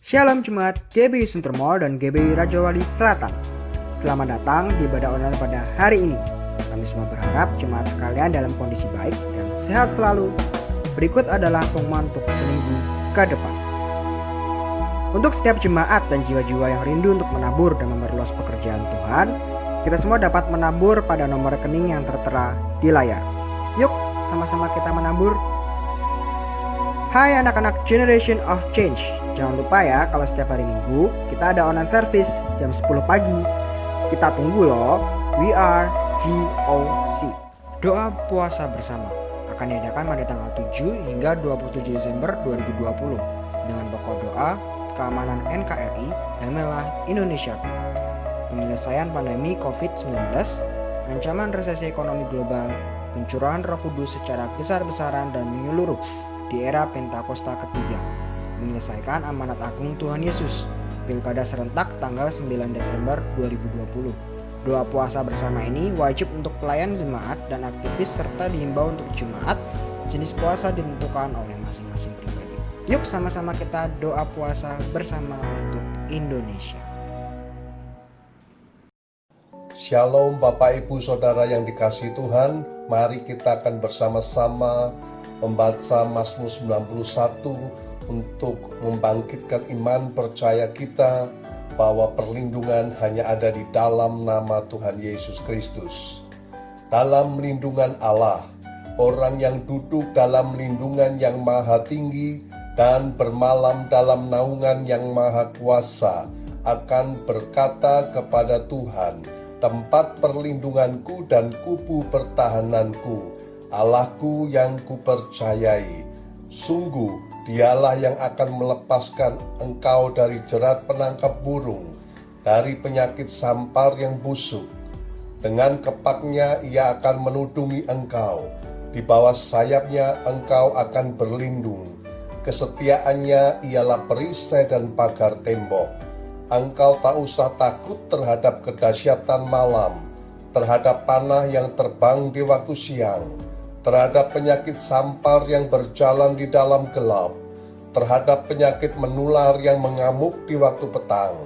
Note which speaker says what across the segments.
Speaker 1: Shalom Jemaat GBI Suntermol dan GBI Rajawali Selatan. Selamat datang di ibadah online pada hari ini. Kami semua berharap jemaat sekalian dalam kondisi baik dan sehat selalu. Berikut adalah pengumuman untuk seminggu ke depan. Untuk setiap jemaat dan jiwa-jiwa yang rindu untuk menabur dan memperluas pekerjaan Tuhan, kita semua dapat menabur pada nomor rekening yang tertera di layar. Yuk, sama-sama kita menabur. Hai anak-anak Generation of Change, jangan lupa ya kalau setiap hari Minggu kita ada online service jam 10 pagi. Kita tunggu loh. We are GOC. Doa puasa bersama akan diadakan pada tanggal 7 hingga 27 Desember 2020 dengan pokok doa keamanan NKRI, damailah Indonesiaku, penyelesaian pandemi COVID-19, ancaman resesi ekonomi global, pencurahan Roh Kudus secara besar-besaran dan menyeluruh di era Pentakosta ketiga, menyelesaikan amanat agung Tuhan Yesus, pilkada serentak tanggal 9 Desember 2020. Doa puasa bersama ini wajib untuk pelayan jemaat dan aktivis serta dihimbau untuk jemaat. Jenis puasa ditentukan oleh masing-masing pribadi. Yuk sama-sama kita doa puasa bersama untuk Indonesia.
Speaker 2: Shalom Bapak Ibu Saudara yang dikasihi Tuhan, mari kita akan bersama-sama membaca Mazmur 91 untuk membangkitkan iman percaya kita bahwa perlindungan hanya ada di dalam nama Tuhan Yesus Kristus. Dalam lindungan Allah, orang yang duduk dalam lindungan yang maha tinggi dan bermalam dalam naungan yang maha kuasa akan berkata kepada Tuhan, tempat perlindunganku dan kubu pertahananku, Allahku yang kupercayai. Sungguh dialah yang akan melepaskan engkau dari jerat penangkap burung, dari penyakit sampar yang busuk. Dengan kepaknya ia akan menudungi engkau, di bawah sayapnya engkau akan berlindung. Kesetiaannya ialah perisai dan pagar tembok. Engkau tak usah takut terhadap kedahsyatan malam, terhadap panah yang terbang di waktu siang, terhadap penyakit sampar yang berjalan di dalam gelap, terhadap penyakit menular yang mengamuk di waktu petang.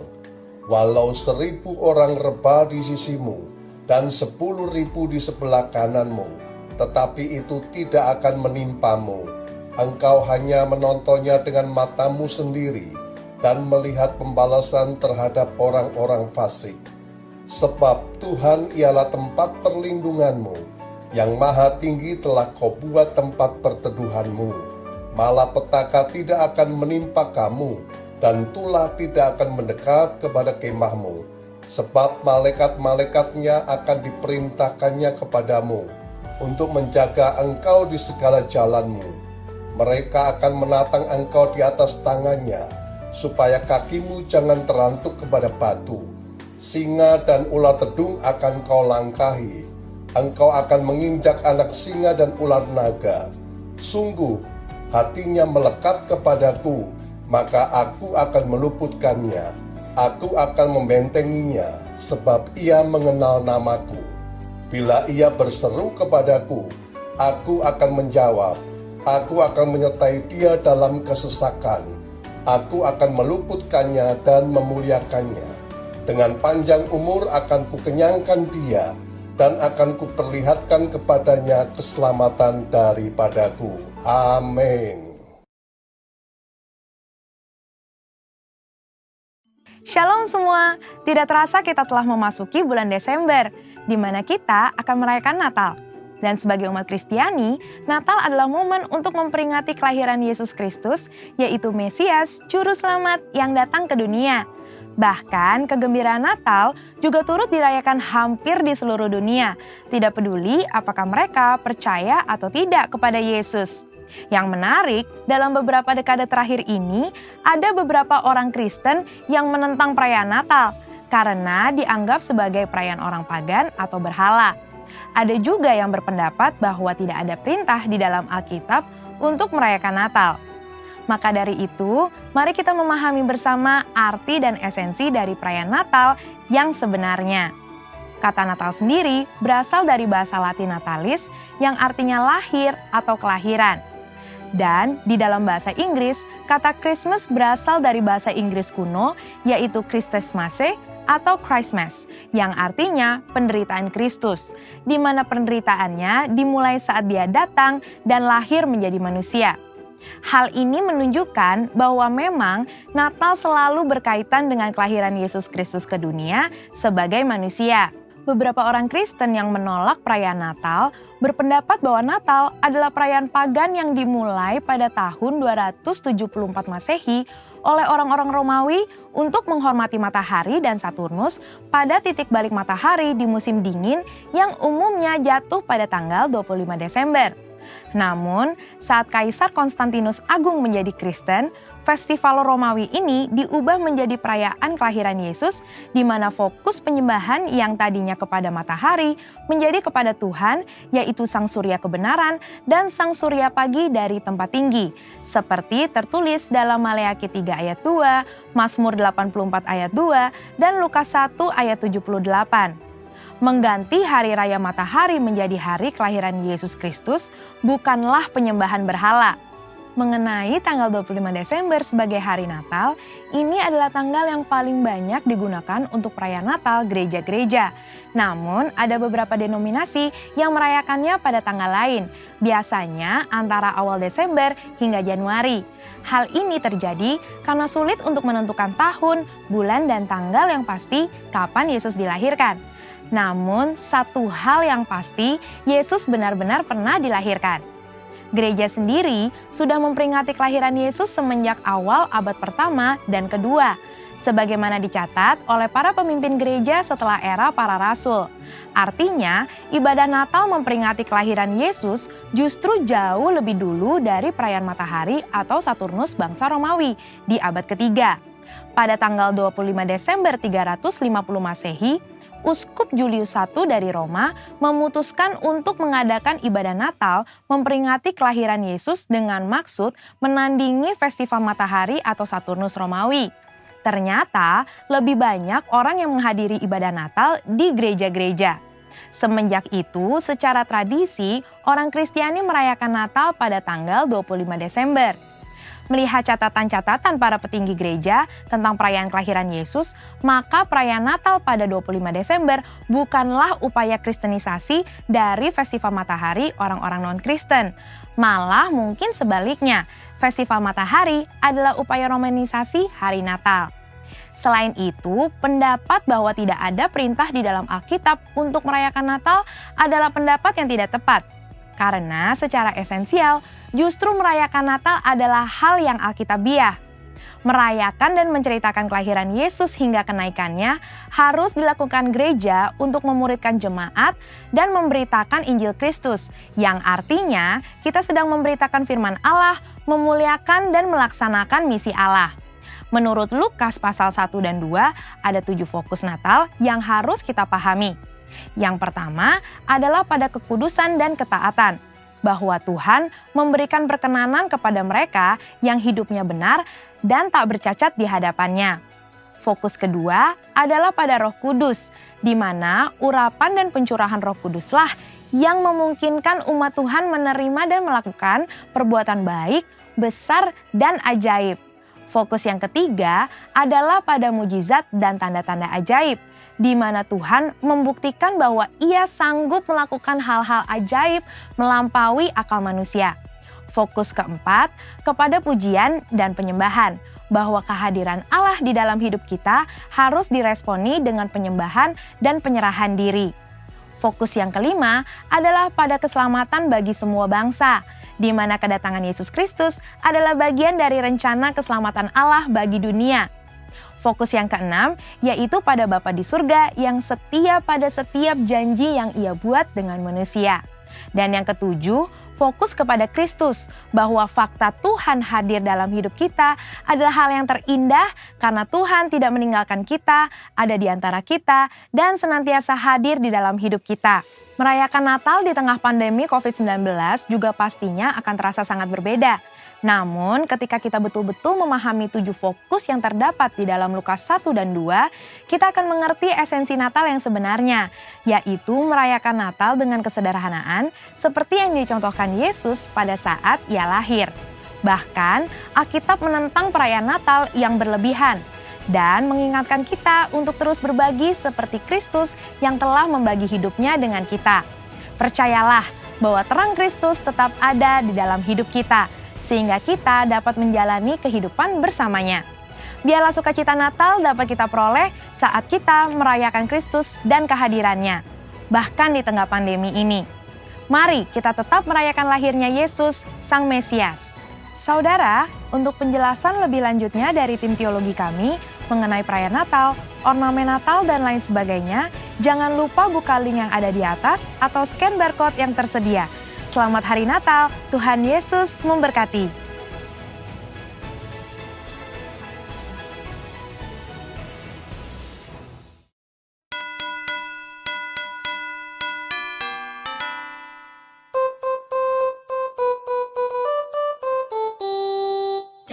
Speaker 2: Walau 1.000 orang rebah di sisimu dan 10.000 di sebelah kananmu, tetapi itu tidak akan menimpamu. Engkau hanya menontonnya dengan matamu sendiri dan melihat pembalasan terhadap orang-orang fasik. Sebab Tuhan ialah tempat perlindunganmu, yang maha tinggi telah kau buat tempat perteduhanmu. Malapetaka tidak akan menimpa kamu, dan tulah tidak akan mendekat kepada kemahmu. Sebab malaikat-malaikatnya akan diperintahkannya kepadamu, untuk menjaga engkau di segala jalanmu. Mereka akan menatang engkau di atas tangannya, supaya kakimu jangan terantuk kepada batu. Singa dan ular tedung akan kau langkahi. Engkau akan menginjak anak singa dan ular naga. Sungguh, hatinya melekat kepadaku, maka aku akan meluputkannya. Aku akan membentenginya, sebab ia mengenal namaku. Bila ia berseru kepadaku, aku akan menjawab. Aku akan menyertai dia dalam kesesakan. Aku akan meluputkannya dan memuliakannya. Dengan panjang umur akan kukenyangkan dia, dan akan kuperlihatkan kepadanya keselamatan daripadaku. Amin.
Speaker 3: Shalom semua, tidak terasa kita telah memasuki bulan Desember, di mana kita akan merayakan Natal. Dan sebagai umat Kristiani, Natal adalah momen untuk memperingati kelahiran Yesus Kristus, yaitu Mesias, Juru Selamat yang datang ke dunia. Bahkan kegembiraan Natal juga turut dirayakan hampir di seluruh dunia, tidak peduli apakah mereka percaya atau tidak kepada Yesus. Yang menarik, dalam beberapa dekade terakhir ini, ada beberapa orang Kristen yang menentang perayaan Natal karena dianggap sebagai perayaan orang pagan atau berhala. Ada juga yang berpendapat bahwa tidak ada perintah di dalam Alkitab untuk merayakan Natal. Maka dari itu, mari kita memahami bersama arti dan esensi dari perayaan Natal yang sebenarnya. Kata Natal sendiri berasal dari bahasa Latin natalis yang artinya lahir atau kelahiran. Dan di dalam bahasa Inggris, kata Christmas berasal dari bahasa Inggris kuno yaitu Christmasmasse atau Christmas yang artinya penderitaan Kristus, di mana penderitaannya dimulai saat dia datang dan lahir menjadi manusia. Hal ini menunjukkan bahwa memang Natal selalu berkaitan dengan kelahiran Yesus Kristus ke dunia sebagai manusia. Beberapa orang Kristen yang menolak perayaan Natal berpendapat bahwa Natal adalah perayaan pagan yang dimulai pada tahun 274 Masehi oleh orang-orang Romawi untuk menghormati matahari dan Saturnus pada titik balik matahari di musim dingin yang umumnya jatuh pada tanggal 25 Desember. Namun, saat Kaisar Konstantinus Agung menjadi Kristen, festival Romawi ini diubah menjadi perayaan kelahiran Yesus, di mana fokus penyembahan yang tadinya kepada matahari menjadi kepada Tuhan, yaitu Sang Surya kebenaran dan Sang Surya pagi dari tempat tinggi, seperti tertulis dalam Maleakhi 3 ayat 2, Mazmur 84 ayat 2, dan Lukas 1 ayat 78. Mengganti hari raya matahari menjadi hari kelahiran Yesus Kristus bukanlah penyembahan berhala. Mengenai tanggal 25 Desember sebagai hari Natal, ini adalah tanggal yang paling banyak digunakan untuk perayaan Natal gereja-gereja. Namun, ada beberapa denominasi yang merayakannya pada tanggal lain, biasanya antara awal Desember hingga Januari. Hal ini terjadi karena sulit untuk menentukan tahun, bulan, dan tanggal yang pasti kapan Yesus dilahirkan. Namun, satu hal yang pasti, Yesus benar-benar pernah dilahirkan. Gereja sendiri sudah memperingati kelahiran Yesus semenjak awal abad pertama dan kedua, sebagaimana dicatat oleh para pemimpin gereja setelah era para rasul. Artinya, ibadah Natal memperingati kelahiran Yesus justru jauh lebih dulu dari perayaan matahari atau Saturnus bangsa Romawi di abad ketiga. Pada tanggal 25 Desember 350 Masehi, Uskup Julius I dari Roma memutuskan untuk mengadakan ibadah Natal memperingati kelahiran Yesus dengan maksud menandingi festival matahari atau Saturnus Romawi. Ternyata lebih banyak orang yang menghadiri ibadah Natal di gereja-gereja. Semenjak itu, secara tradisi, orang Kristiani merayakan Natal pada tanggal 25 Desember. Melihat catatan-catatan para petinggi gereja tentang perayaan kelahiran Yesus, maka perayaan Natal pada 25 Desember bukanlah upaya kristenisasi dari festival matahari orang-orang non-Kristen. Malah mungkin sebaliknya, festival matahari adalah upaya romanisasi hari Natal. Selain itu, pendapat bahwa tidak ada perintah di dalam Alkitab untuk merayakan Natal adalah pendapat yang tidak tepat. Karena secara esensial, justru merayakan Natal adalah hal yang alkitabiah. Merayakan dan menceritakan kelahiran Yesus hingga kenaikannya harus dilakukan gereja untuk memuridkan jemaat dan memberitakan Injil Kristus, yang artinya kita sedang memberitakan firman Allah, memuliakan dan melaksanakan misi Allah. Menurut Lukas pasal 1 dan 2, ada 7 fokus Natal yang harus kita pahami. Yang pertama adalah pada kekudusan dan ketaatan, bahwa Tuhan memberikan perkenanan kepada mereka yang hidupnya benar dan tak bercacat di hadapannya. Fokus kedua adalah pada Roh Kudus, di mana urapan dan pencurahan Roh Kuduslah yang memungkinkan umat Tuhan menerima dan melakukan perbuatan baik, besar, dan ajaib. Fokus yang ketiga adalah pada mujizat dan tanda-tanda ajaib, di mana Tuhan membuktikan bahwa Ia sanggup melakukan hal-hal ajaib melampaui akal manusia. Fokus keempat kepada pujian dan penyembahan, bahwa kehadiran Allah di dalam hidup kita harus diresponi dengan penyembahan dan penyerahan diri. Fokus yang kelima adalah pada keselamatan bagi semua bangsa, di mana kedatangan Yesus Kristus adalah bagian dari rencana keselamatan Allah bagi dunia. Fokus yang keenam yaitu pada Bapa di surga yang setia pada setiap janji yang Ia buat dengan manusia. Dan yang ketujuh, fokus kepada Kristus, bahwa fakta Tuhan hadir dalam hidup kita adalah hal yang terindah karena Tuhan tidak meninggalkan kita, ada di antara kita, dan senantiasa hadir di dalam hidup kita. Merayakan Natal di tengah pandemi COVID-19 juga pastinya akan terasa sangat berbeda. Namun ketika kita betul-betul memahami 7 fokus yang terdapat di dalam Lukas 1 dan 2, kita akan mengerti esensi Natal yang sebenarnya, yaitu merayakan Natal dengan kesederhanaan seperti yang dicontohkan Yesus pada saat Ia lahir. Bahkan, Alkitab menentang perayaan Natal yang berlebihan dan mengingatkan kita untuk terus berbagi seperti Kristus yang telah membagi hidupnya dengan kita. Percayalah bahwa terang Kristus tetap ada di dalam hidup kita, sehingga kita dapat menjalani kehidupan bersamanya. Biarlah sukacita Natal dapat kita peroleh saat kita merayakan Kristus dan kehadirannya, bahkan di tengah pandemi ini. Mari kita tetap merayakan lahirnya Yesus, Sang Mesias. Saudara, untuk penjelasan lebih lanjutnya dari tim teologi kami mengenai perayaan Natal, ornamen Natal, dan lain sebagainya, jangan lupa buka link yang ada di atas atau scan barcode yang tersedia. Selamat Hari Natal, Tuhan Yesus memberkati.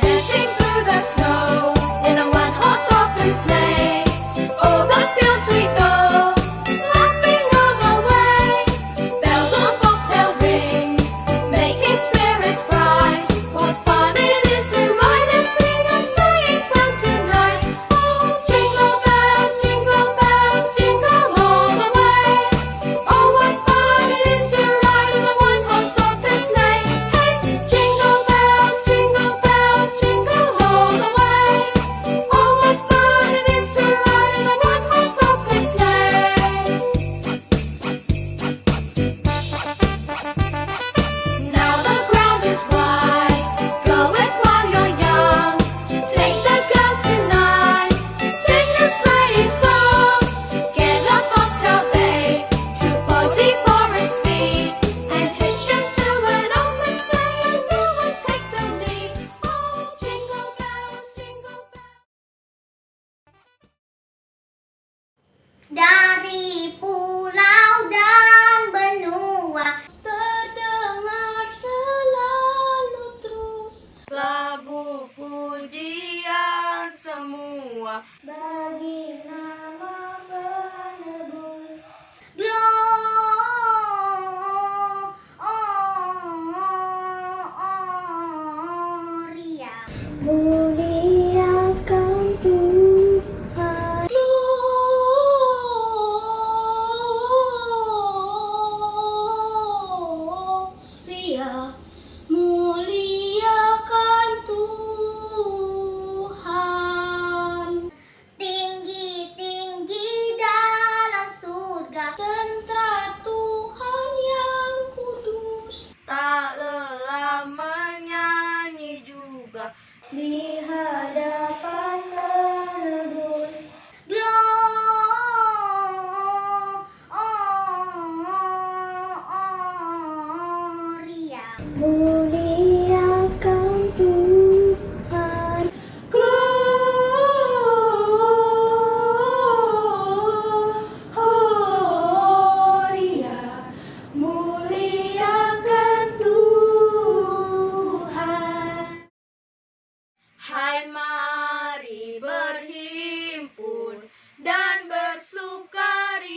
Speaker 4: Dashing through the snow in a one-horse open sleigh, over fields we go, laughing all the way. Bells on bobtail ring, making spirits bright. What fun it is to ride and sing a sleighing song tonight! Oh, jingle bells, jingle all the way. Oh, what fun it is to ride in a one-horse open sleigh! Hey, jingle bells, jingle all the way. Oh, what fun it is to ride in a one-horse open sleigh! Now the ground is white, go it while you're young. Take the girls tonight, sing a sleighing song. Get a bobtail babe, 240 for its speed, and hitch 'em to an open sleigh, and you will take the lead. Oh, jingle bells, jingle bells.
Speaker 5: Dari pulau dan benua
Speaker 4: Terdengar selalu terus lagu pujian semua
Speaker 5: bagi nama penebus Gloria. Muliakan Tuhan.
Speaker 4: Gloria, muliakan Tuhan.
Speaker 5: Tinggi-tinggi dalam surga
Speaker 4: Tentara Tuhan yang kudus, tak lelah menyanyi juga
Speaker 5: di hadapan penebus. Gloria. Muliakan Tuhan.
Speaker 4: Gloria, muliakan Tuhan. Hai, mari berhimpun dan bersukaria.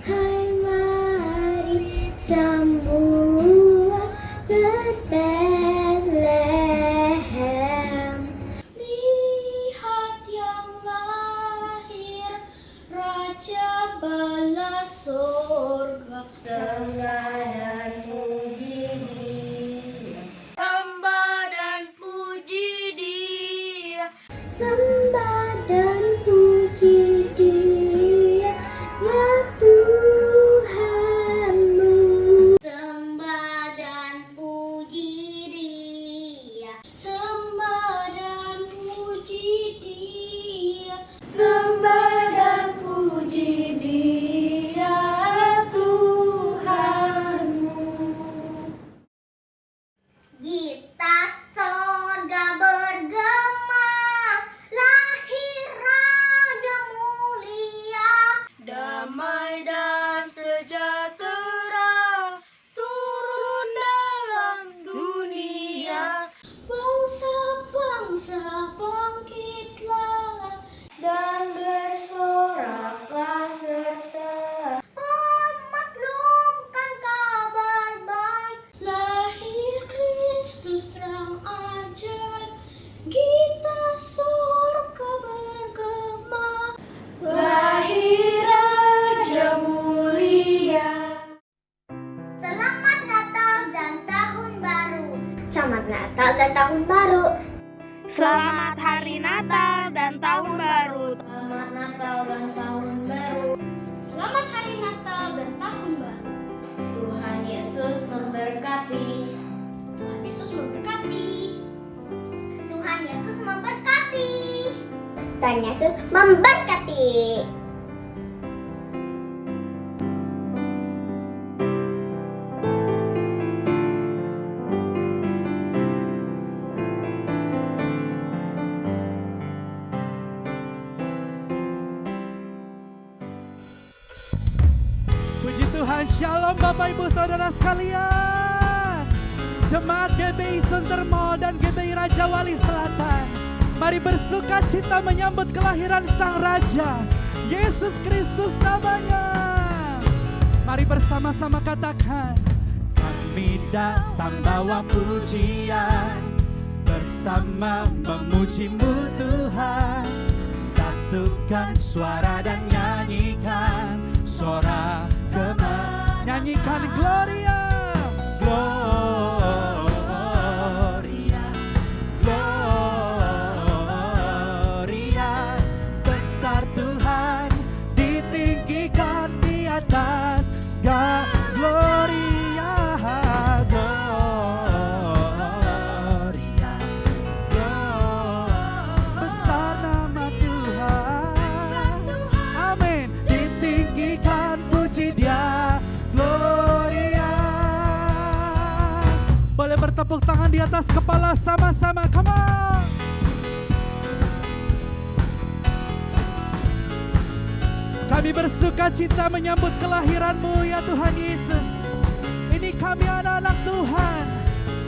Speaker 5: Hai, mari semua ke Bethlehem.
Speaker 4: Lihat yang lahir, Raja bala sorga.
Speaker 5: Sembah dan puji Dia.
Speaker 4: Sembah dan puji Dia.
Speaker 5: Sembah dan puji Dia, ya Tuhanmu. Sembah dan puji Dia.
Speaker 4: Sembah dan puji Dia.
Speaker 5: Sembah dan puji Dia, Tuhanmu. Selamat Hari Natal dan Tahun Baru.
Speaker 4: Selamat Natal dan Tahun Baru.
Speaker 5: Selamat Hari Natal dan Tahun Baru.
Speaker 4: Tuhan Yesus memberkati.
Speaker 5: Tuhan Yesus memberkati.
Speaker 4: Tuhan Yesus memberkati. Tuhan Yesus memberkati.
Speaker 6: Puji Tuhan, Shalom Bapak Ibu Saudara sekalian. Jemaat GBI Sunter Mall dan GBI Raja Wali Selatan, mari bersuka cita menyambut kelahiran Sang Raja, Yesus Kristus namanya. Mari bersama-sama katakan, kami datang bawa pujian, bersama memuji-Mu Tuhan. Satukan suara dan nyanyikan suara gema, nyanyikan Gloria, Gloria, Gloria. Besar Tuhan, ditinggikan di atas segala. Gloria, Gloria, Gloria. Besar nama Tuhan, amin. Ditinggikan, puji Dia, Gloria. Boleh bertepuk tangan di atas kepala sama-sama, come on. Kami bersuka cita menyambut kelahiran-Mu ya Tuhan Yesus. Ini kami anak-anak Tuhan.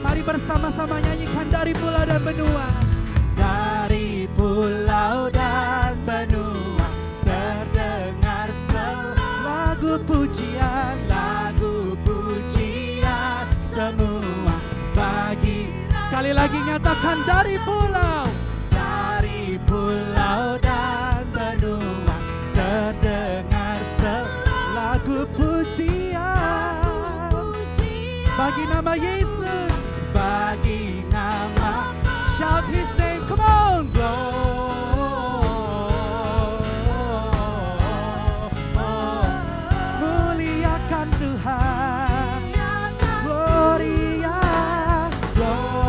Speaker 6: Mari bersama-sama nyanyikan dari pulau dan benua. Dari pulau dan benua terdengar lagu pujian, lagu pujian semua bagi. Sekali lagi nyatakan dari pulau dan benua terdengar lagu pujian bagi nama Yesus, bagi nama, shout His name, come on, muliakan Tuhan, Gloria, Gloria,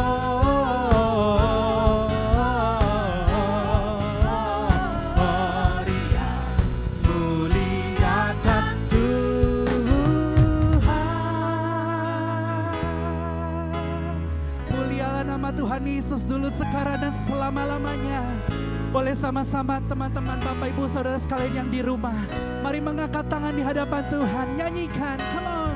Speaker 6: muliakan Tuhan. Mulialah nama Tuhan Yesus dulu, sekarang dan selama-lamanya. Boleh sama-sama teman-teman Bapak Ibu Saudara sekalian yang di rumah, mari mengangkat tangan di hadapan Tuhan, nyanyikan, come on.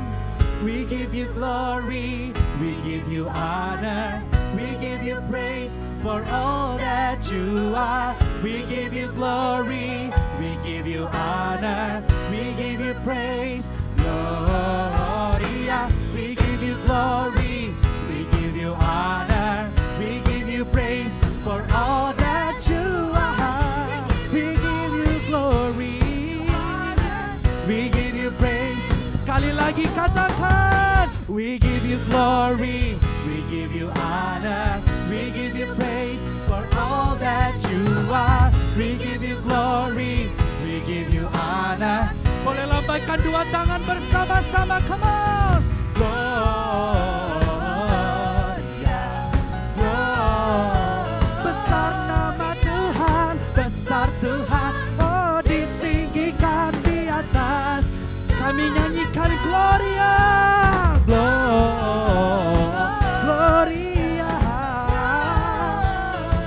Speaker 6: We give you glory, we give you honor, we give you praise for all that you are. We give you glory, we give you honor, we give you praise, Gloria. We give you glory, we give you honor, we give you praise for all that you are. We give you glory, we give you praise. Sekali lagi katakan, we give you glory, we give you honor, we give you praise for all that you are. We give you glory, we give you honor. Boleh lambaikan dua tangan bersama-sama, come on. Gloria, Gloria. Besar nama Tuhan, besar Tuhan, oh ditinggikan di atas. Kami nyanyikan Gloria, Gloria.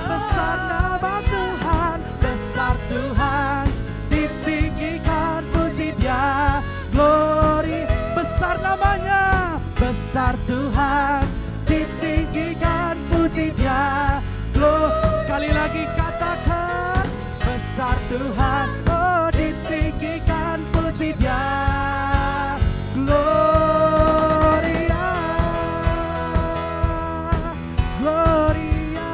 Speaker 6: Besar nama Tuhan, besar Tuhan, ditinggikan, puji Dia, Glory. Besar namanya, besar Tuhan, ditinggikan, puji Dia, Glory. Sekali lagi katakan, besar Tuhan, oh ditinggikan, puji Dia, Gloria, Gloria.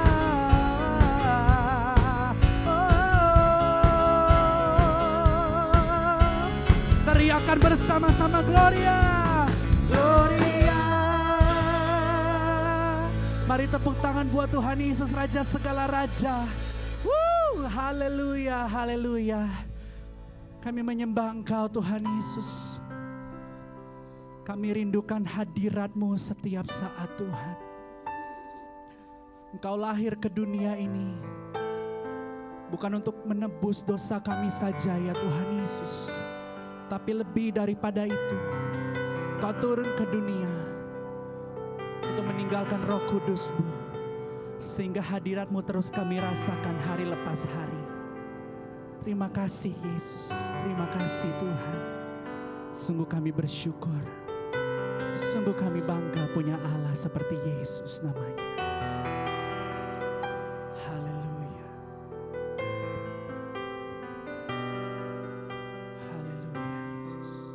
Speaker 6: Teriakan bersama-sama, Gloria, Gloria, Mari tepuk tangan buat Tuhan Yesus, Raja segala raja. Haleluya, haleluya. Kami menyembah Engkau Tuhan Yesus. Kami rindukan hadirat-Mu setiap saat Tuhan. Engkau lahir ke dunia ini bukan untuk menebus dosa kami saja ya Tuhan Yesus. Tapi lebih daripada itu, Engkau turun ke dunia untuk meninggalkan Roh Kudus-Mu, sehingga hadirat-Mu terus kami rasakan hari lepas hari. Terima kasih Yesus, terima kasih Tuhan. Sungguh kami bersyukur, sungguh kami bangga punya Allah seperti Yesus namanya. Haleluya. Haleluya Yesus.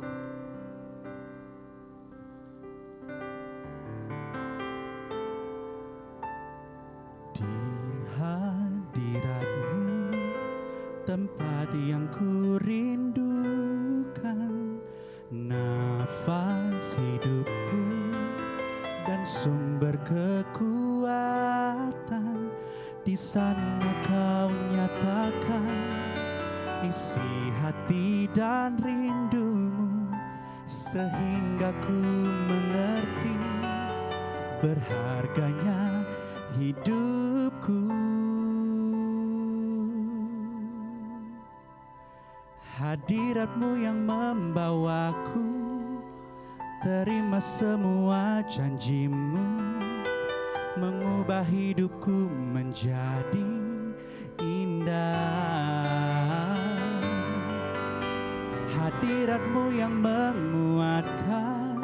Speaker 6: Di hadirat-Mu tempat yang ku rindukan, nafas hidupku dan sumber kekuatan. Di sana Kau nyatakan isi hati dan rindu-Mu, sehingga ku mengerti berharganya hidupku. Hadirat-Mu yang membawaku terima semua janji-Mu, mengubah hidupku menjadi indah. Hadirat-Mu yang menguatkan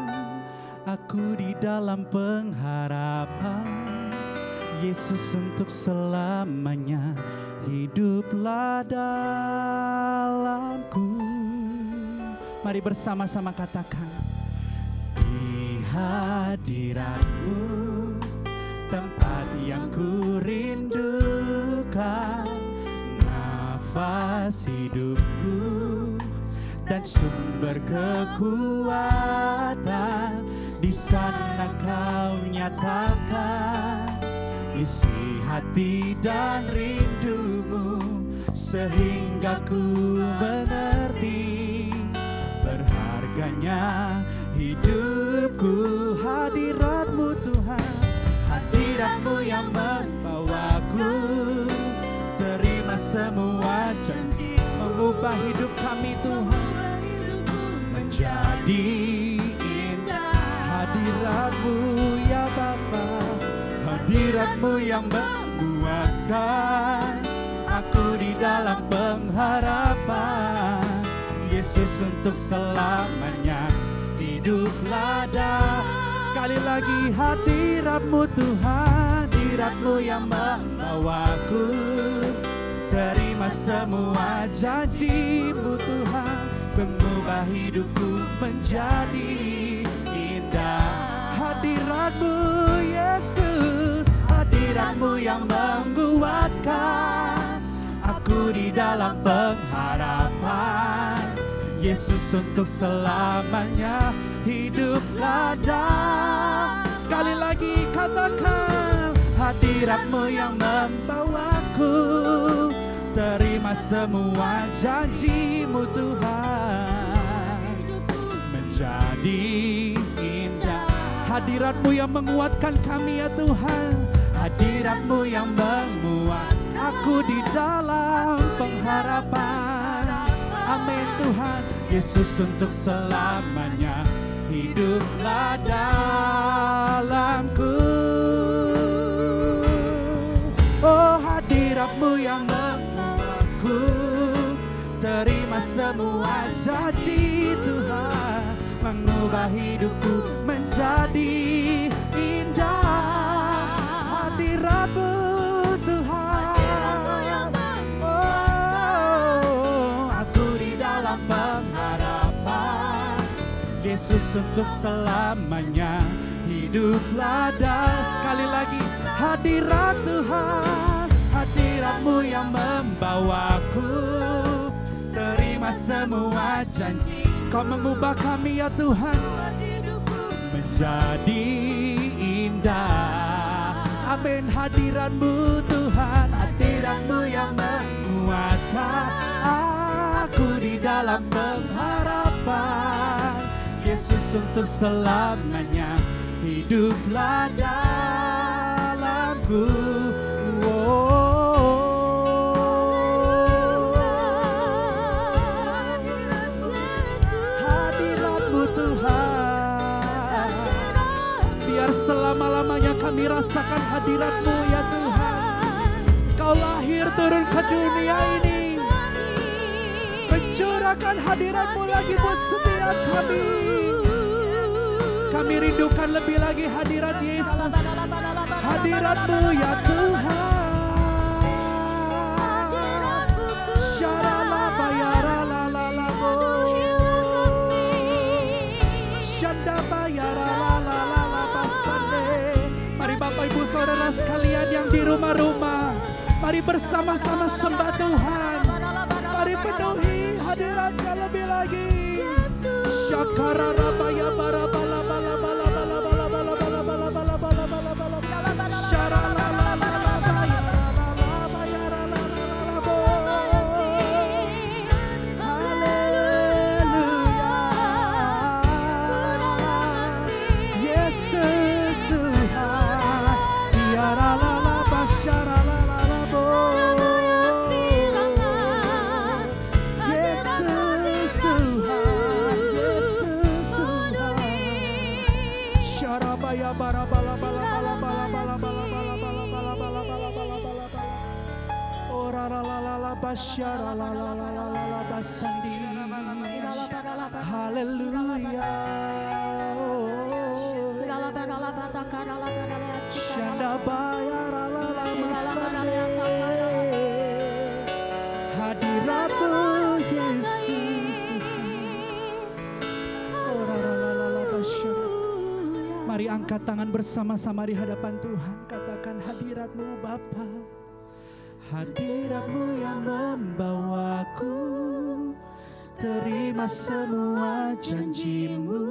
Speaker 6: aku di dalam pengharapan. Yesus, untuk selamanya hiduplah dalamku. Mari bersama-sama katakan. Di hadirat-Mu tempat yang ku rindukan, nafas hidupku dan sumber kekuatan. Di sana Kau nyatakan isi hati dan rindu-Mu, sehingga ku mengerti berharganya hidupku. Hadirat-Mu Tuhan, hadirat-Mu yang membawaku terima semua janji, mengubah hidup kami Tuhan menjadi indah. Hadirat-Mu ya Bapa, hadirat-Mu yang menguatkan aku di dalam pengharapan. Yesus, untuk selamanya hiduplah dalam. Sekali lagi, hadirat-Mu Tuhan, hadirat-Mu yang membawaku terima semua janji-Mu Tuhan, mengubah hidupku menjadi indah. Hadirat-Mu Yesus, hadirat-Mu yang menguatkan aku di dalam pengharapan. Yesus, untuk selamanya hiduplah dalam. Sekali lagi katakan, hadirat-Mu yang membawaku terima semua janji-Mu Tuhan menjadi indah. Hadirat-Mu yang menguatkan kami ya Tuhan, hadirat-Mu yang menguat aku di dalam pengharapan. Amin Tuhan. Yesus, untuk selamanya hiduplah dalamku. Oh, hadirat-Mu yang menguatku terima semua janji Tuhan, mengubah hidupku menjadi indah. Hadirat-Mu Tuhan, oh, aku di dalam pengharapan. Yesus, untuk selamanya hiduplah dalam. Sekali lagi, hadirat Tuhan, hadirat-Mu yang membawaku terima semua janji. Kau mengubah kami ya Tuhan menjadi indah. Amin. Hadirat-Mu Tuhan, hadirat-Mu yang menguatkan aku di dalam pengharapan. Yesus untuk selamanya hiduplah dalamku. Hadirat-Mu Tuhan, biar selama-lamanya kami rasakan hadirat-Mu ya Tuhan. Kau lahir turun ke dunia ini, mencurahkan hadirat-Mu lagi buat setiap kami. Kami rindukan lebih lagi hadirat Yesus, hadirat-Mu ya Tuhan. Mari Bapak Ibu Saudara sekalian yang di rumah-rumah, mari bersama-sama sembah Tuhan. Mari penuhi hadirat-Nya lebih lagi. Syakara rabaya bara bala bala bala bala bala bala bala bala bala bala bala bala bala syara la la la la baya la la la baya la la la la bo. Haleluya, Yesus Tuhan, ya la la la basyara la la la bo. Yesus Tuhan, Yesus Tuhan. Syarabaya bara bala bala bala bala bala bala bala bala bala bala bala bala bala bala. Ora la la la la basyara la la la la la la basandi. Haleluya. Syandabaya la la la masande. Hadirat-Mu Yesus Tuhan. Ora la la la la basyara. Mari angkat tangan bersama-sama di hadapan Tuhan. Katakan hadirat-Mu Bapa, hadirat-Mu yang membawaku, terima semua janji-Mu,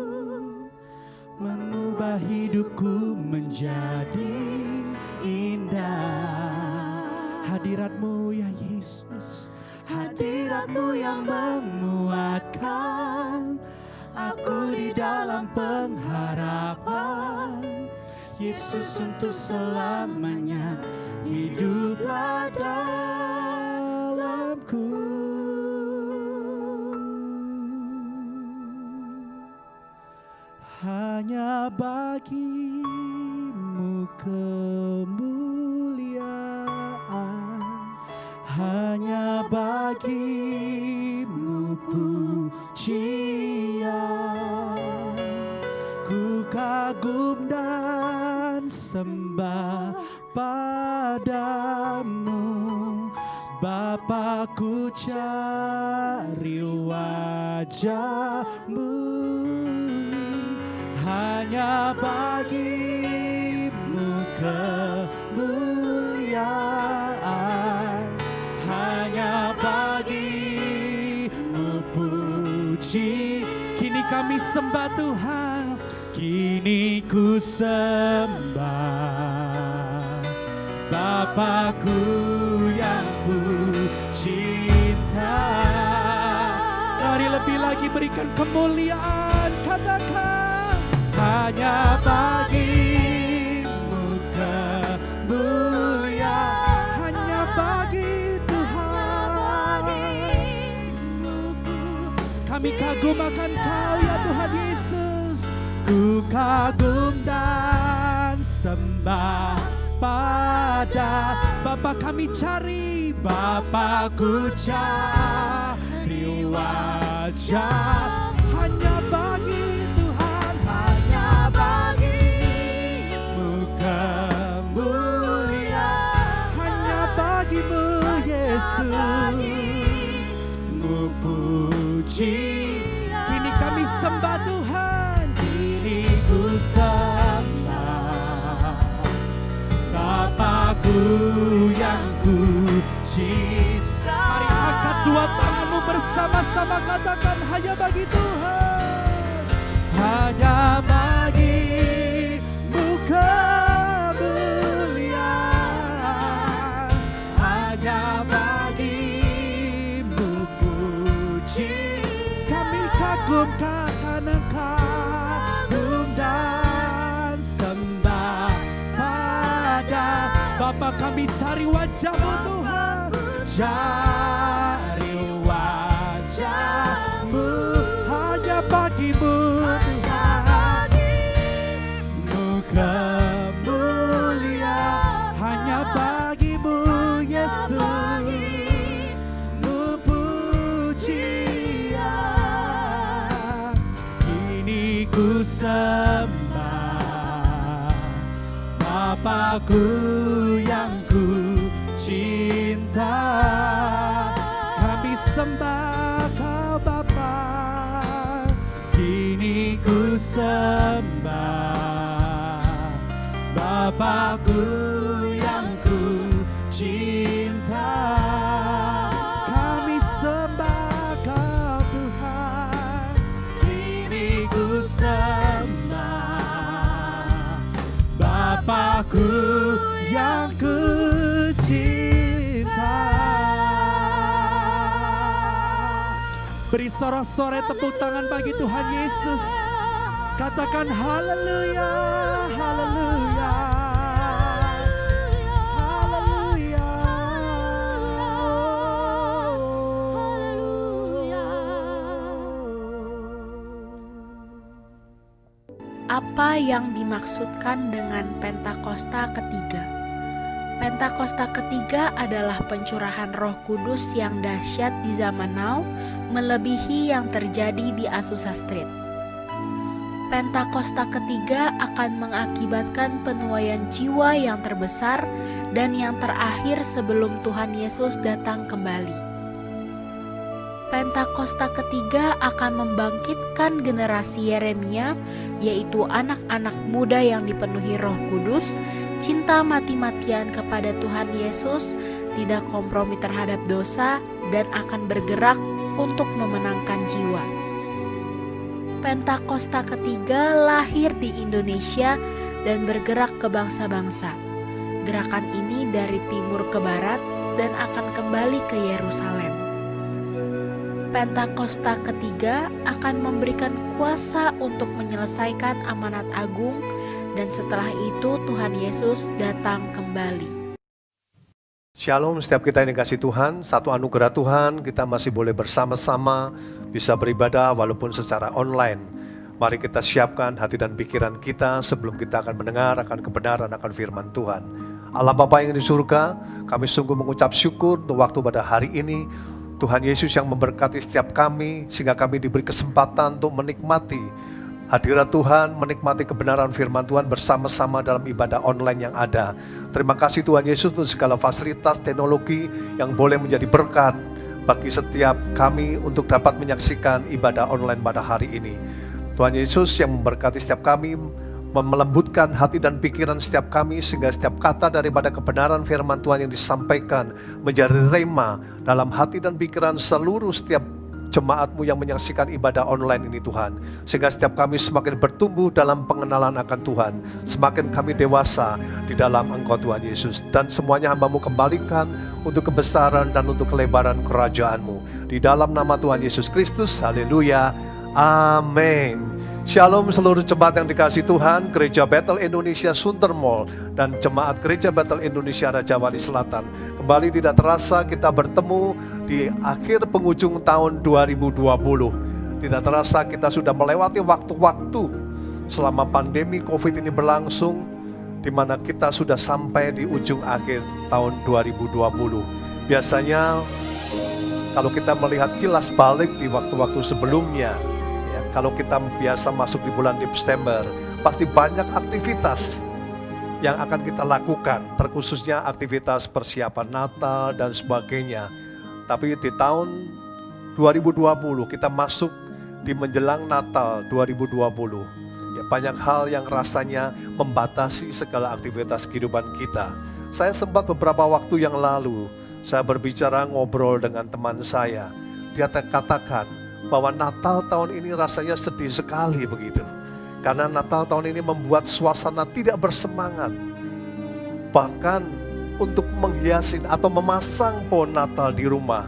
Speaker 6: mengubah hidupku menjadi indah. Hadirat-Mu ya Yesus, hadirat-Mu yang menguatkan aku di dalam pengharapan. Yesus untuk selamanya hiduplah dalamku. Hanya bagi-Mu kemuliaan, hanya bagi-Mu pujian. Ku kagum dan sembah padamu, Bapa, ku cari wajah-Mu. Hanya bagi-Mu kemuliaan, hanya bagi-Mu puji. Kini kami sembah Tuhan, kini ku sembah Bapakku yang ku cinta. Mari lebih lagi berikan kemuliaan, katakan hanya bagi-Mu kemuliaan, hanya bagi Tuhan. Kami kagum akan Kau ya Tuhan Yesus. Ku kagum dan sembah pada Bapa, kami cari, Bapa, ku cari wajah. Hanya bagi Tuhan, hanya bagi-Mu kemuliaan, hanya bagi-Mu Yesus, Mu puji. Kini kami sembah Tuhan, kini ku sembah Bapakku yang ku cinta. Mari angkat dua tanganmu bersama-sama, katakan hanya bagi Tuhan, hanya bagi-Mu kemuliaan, kagum akan kagum dan sembah pada Bapa. Kami cari wajah-Mu Tuhan, cari wajah-Mu hanya bagi-Mu Tuhan. Kemuliaan hanya bagi-Mu Yesus, pujian ini ku sembah Bapakku yang ku cinta. Kami sembah Kau Bapa, kini ku sembah Bapakku yang ku cinta. Kami sembah Kau Tuhan, kini ku sembah Bapakku yang ku cinta. Beri sorak-sorai tepuk tangan bagi Tuhan Yesus. Katakan haleluya, haleluya, haleluya.
Speaker 7: Apa yang dimaksudkan dengan Pentakosta ketiga? Pentakosta ketiga adalah pencurahan Roh Kudus yang dahsyat di zaman now, melebihi yang terjadi di Azusa Street. Pentakosta ketiga akan mengakibatkan penuaian jiwa yang terbesar dan yang terakhir sebelum Tuhan Yesus datang kembali. Pentakosta ketiga akan membangkitkan generasi Yeremia, yaitu anak-anak muda yang dipenuhi Roh Kudus, cinta mati-matian kepada Tuhan Yesus, tidak kompromi terhadap dosa, dan akan bergerak untuk memenangkan jiwa. Pentakosta ketiga lahir di Indonesia dan bergerak ke bangsa-bangsa. Gerakan ini dari timur ke barat dan akan kembali ke Yerusalem. Pentakosta ketiga akan memberikan kuasa untuk menyelesaikan amanat agung, dan setelah itu Tuhan Yesus datang kembali.
Speaker 2: Shalom, setiap kita yang dikasih Tuhan, satu anugerah Tuhan, kita masih boleh bersama-sama bisa beribadah walaupun secara online. Mari kita siapkan hati dan pikiran kita sebelum kita akan mendengar akan kebenaran akan firman Tuhan. Allah Bapa yang di surga, kami sungguh mengucap syukur untuk waktu pada hari ini. Tuhan Yesus yang memberkati setiap kami sehingga kami diberi kesempatan untuk menikmati hadirat Tuhan, menikmati kebenaran firman Tuhan bersama-sama dalam ibadah online yang ada. Terima kasih Tuhan Yesus untuk segala fasilitas teknologi yang boleh menjadi berkat bagi setiap kami untuk dapat menyaksikan ibadah online pada hari ini. Tuhan Yesus yang memberkati setiap kami, melembutkan hati dan pikiran setiap kami sehingga setiap kata daripada kebenaran firman Tuhan yang disampaikan menjadi rema dalam hati dan pikiran seluruh setiap jemaat-Mu yang menyaksikan ibadah online ini Tuhan. Sehingga setiap kami semakin bertumbuh dalam pengenalan akan Tuhan, semakin kami dewasa di dalam Engkau Tuhan Yesus. Dan semuanya hamba-Mu kembalikan untuk kebesaran dan untuk kelebaran kerajaan-Mu. Di dalam nama Tuhan Yesus Kristus, haleluya, amin. Shalom seluruh jemaat yang dikasihi Tuhan, Gereja Bethel Indonesia Sunter Mall dan Jemaat Gereja Bethel Indonesia Raja Wali Selatan. Kembali tidak terasa kita bertemu di akhir penghujung tahun 2020. Tidak terasa kita sudah melewati waktu-waktu selama pandemi COVID ini berlangsung, di mana kita sudah sampai di ujung akhir tahun 2020. Biasanya kalau kita melihat kilas balik di waktu-waktu sebelumnya, kalau kita biasa masuk di bulan Desember, pasti banyak aktivitas yang akan kita lakukan, terkhususnya aktivitas persiapan Natal dan sebagainya. Tapi di tahun 2020 kita masuk di menjelang Natal 2020. Ya, banyak hal yang rasanya membatasi segala aktivitas kehidupan kita. Saya sempat beberapa waktu yang lalu, saya berbicara ngobrol dengan teman saya. Dia katakan bahwa Natal tahun ini rasanya sedih sekali begitu. Karena Natal tahun ini membuat suasana tidak bersemangat. Bahkan untuk menghiasi atau memasang pohon Natal di rumah,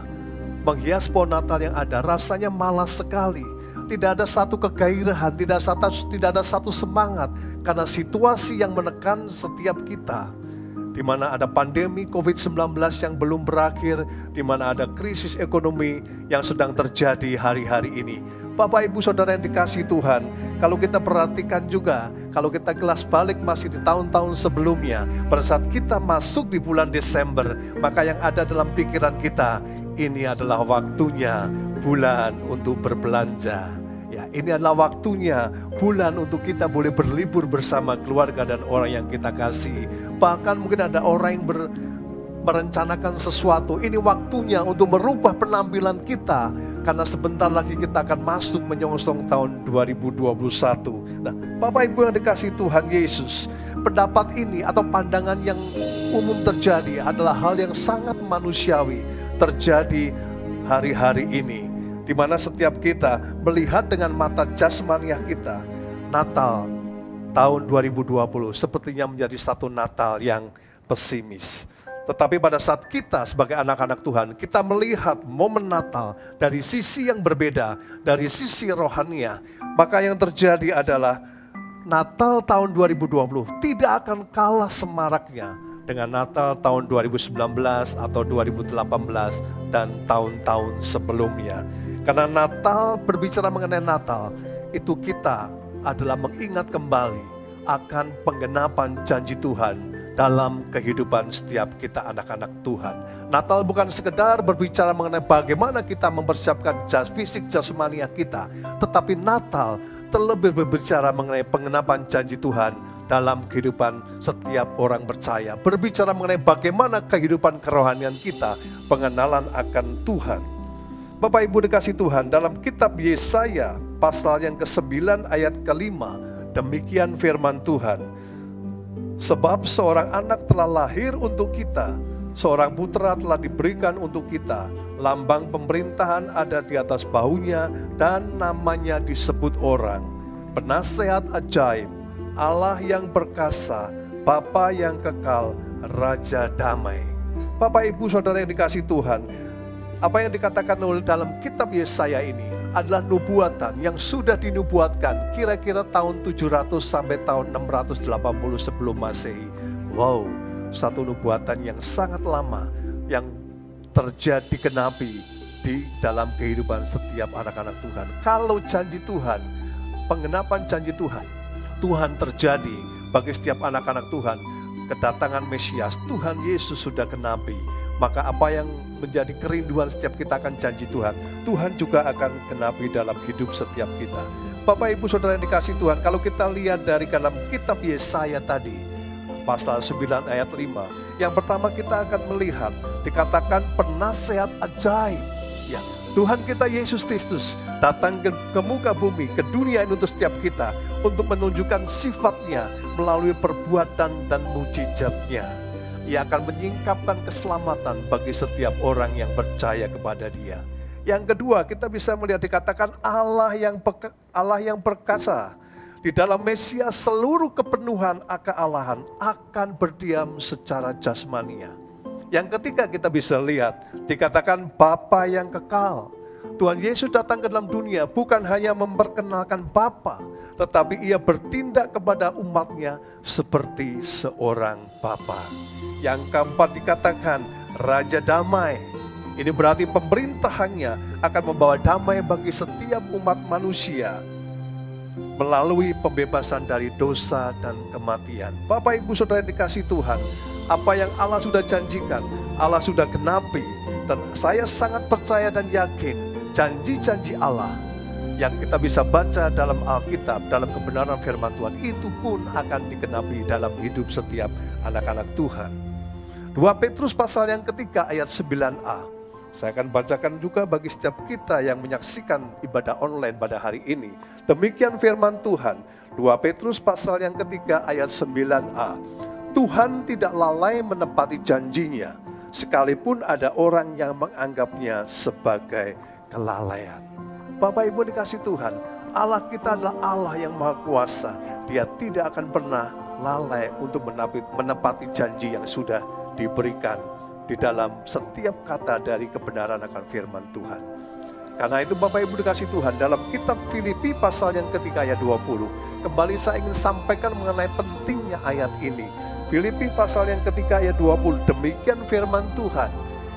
Speaker 2: menghias pohon Natal yang ada rasanya malas sekali. tidak ada satu kegairahan, tidak ada satu semangat. Karena situasi yang menekan setiap kita, di mana ada pandemi COVID-19 yang belum berakhir, di mana ada krisis ekonomi yang sedang terjadi hari-hari ini. Bapak Ibu Saudara yang dikasihi Tuhan, kalau kita perhatikan juga, kalau kita kelas balik masih di tahun-tahun sebelumnya, pada saat kita masuk di bulan Desember, maka yang ada dalam pikiran kita, ini adalah waktunya bulan untuk berbelanja. Ya, ini adalah waktunya bulan untuk kita boleh berlibur bersama keluarga dan orang yang kita kasih. Bahkan mungkin ada orang yang merencanakan sesuatu. Ini waktunya untuk merubah penampilan kita, karena sebentar lagi kita akan masuk menyongsong tahun 2021. Nah, Bapak Ibu yang dikasihi Tuhan Yesus, pendapat ini atau pandangan yang umum terjadi adalah hal yang sangat manusiawi terjadi hari-hari ini, di mana setiap kita melihat dengan mata jasmaniah kita, Natal tahun 2020 sepertinya menjadi satu Natal yang pesimis. Tetapi pada saat kita sebagai anak-anak Tuhan, kita melihat momen Natal dari sisi yang berbeda, dari sisi rohania, maka yang terjadi adalah Natal tahun 2020 tidak akan kalah semaraknya dengan Natal tahun 2019 atau 2018 dan tahun-tahun sebelumnya. Karena Natal, berbicara mengenai Natal, itu kita adalah mengingat kembali akan penggenapan janji Tuhan dalam kehidupan setiap kita anak-anak Tuhan. Natal bukan sekedar berbicara mengenai bagaimana kita mempersiapkan fisik jasmania kita, tetapi Natal terlebih berbicara mengenai penggenapan janji Tuhan dalam kehidupan setiap orang percaya. Berbicara mengenai bagaimana kehidupan kerohanian kita, pengenalan akan Tuhan. Bapak Ibu dikasihi Tuhan, dalam kitab Yesaya pasal yang ke-9 ayat ke-5, demikian firman Tuhan. Sebab seorang anak telah lahir untuk kita, seorang putra telah diberikan untuk kita, lambang pemerintahan ada di atas bahunya, dan namanya disebut orang, Penasehat Ajaib, Allah yang perkasa, Bapa yang kekal, Raja Damai. Bapak Ibu Saudara yang dikasihi Tuhan, apa yang dikatakan oleh dalam kitab Yesaya ini adalah nubuatan yang sudah dinubuatkan kira-kira tahun 700 sampai tahun 680 sebelum Masehi. Wow, satu nubuatan yang sangat lama yang terjadi genapi di dalam kehidupan setiap anak-anak Tuhan. Kalau janji Tuhan, penggenapan janji Tuhan, Tuhan terjadi bagi setiap anak-anak Tuhan, kedatangan Mesias, Tuhan Yesus sudah genapi. Maka apa yang menjadi kerinduan setiap kita akan janji Tuhan, Tuhan juga akan genapi dalam hidup setiap kita. Bapak Ibu Saudara yang dikasihi Tuhan, kalau kita lihat dari dalam kitab Yesaya tadi, pasal 9 ayat 5, yang pertama kita akan melihat, dikatakan penasehat ajaib. Ya, Tuhan kita Yesus Kristus datang ke muka bumi, ke dunia ini untuk setiap kita, untuk menunjukkan sifatnya melalui perbuatan dan mujizatnya. Ia akan menyingkapkan keselamatan bagi setiap orang yang percaya kepada Dia. Yang kedua, kita bisa melihat dikatakan Allah yang perkasa. Di dalam Mesias seluruh kepenuhan kealahan akan berdiam secara jasmania. Yang ketiga kita bisa lihat dikatakan Bapa yang kekal. Tuhan Yesus datang ke dalam dunia bukan hanya memperkenalkan Bapa, tetapi Ia bertindak kepada umatnya seperti seorang Bapa. Yang keempat dikatakan Raja Damai. Ini berarti pemerintahannya akan membawa damai bagi setiap umat manusia melalui pembebasan dari dosa dan kematian. Bapak Ibu Saudara yang dikasihi Tuhan, apa yang Allah sudah janjikan, Allah sudah genapi. Dan saya sangat percaya dan yakin janji-janji Allah yang kita bisa baca dalam Alkitab, dalam kebenaran firman Tuhan, itu pun akan digenapi dalam hidup setiap anak-anak Tuhan. 2 Petrus pasal yang ketiga ayat 9a. Saya akan bacakan juga bagi setiap kita yang menyaksikan ibadah online pada hari ini. Demikian firman Tuhan, 2 Petrus pasal yang ketiga ayat 9a. Tuhan tidak lalai menepati janjinya, sekalipun ada orang yang menganggapnya sebagai kelalaian. Bapak Ibu dikasih Tuhan, Allah kita adalah Allah yang Maha Kuasa. Dia tidak akan pernah lalai untuk menepati janji yang sudah diberikan di dalam setiap kata dari kebenaran akan firman Tuhan. Karena itu Bapak Ibu dikasih Tuhan, dalam kitab Filipi pasal yang ketiga ayat 20, kembali saya ingin sampaikan mengenai pentingnya ayat ini. Filipi pasal yang ketiga ayat 20, demikian firman Tuhan,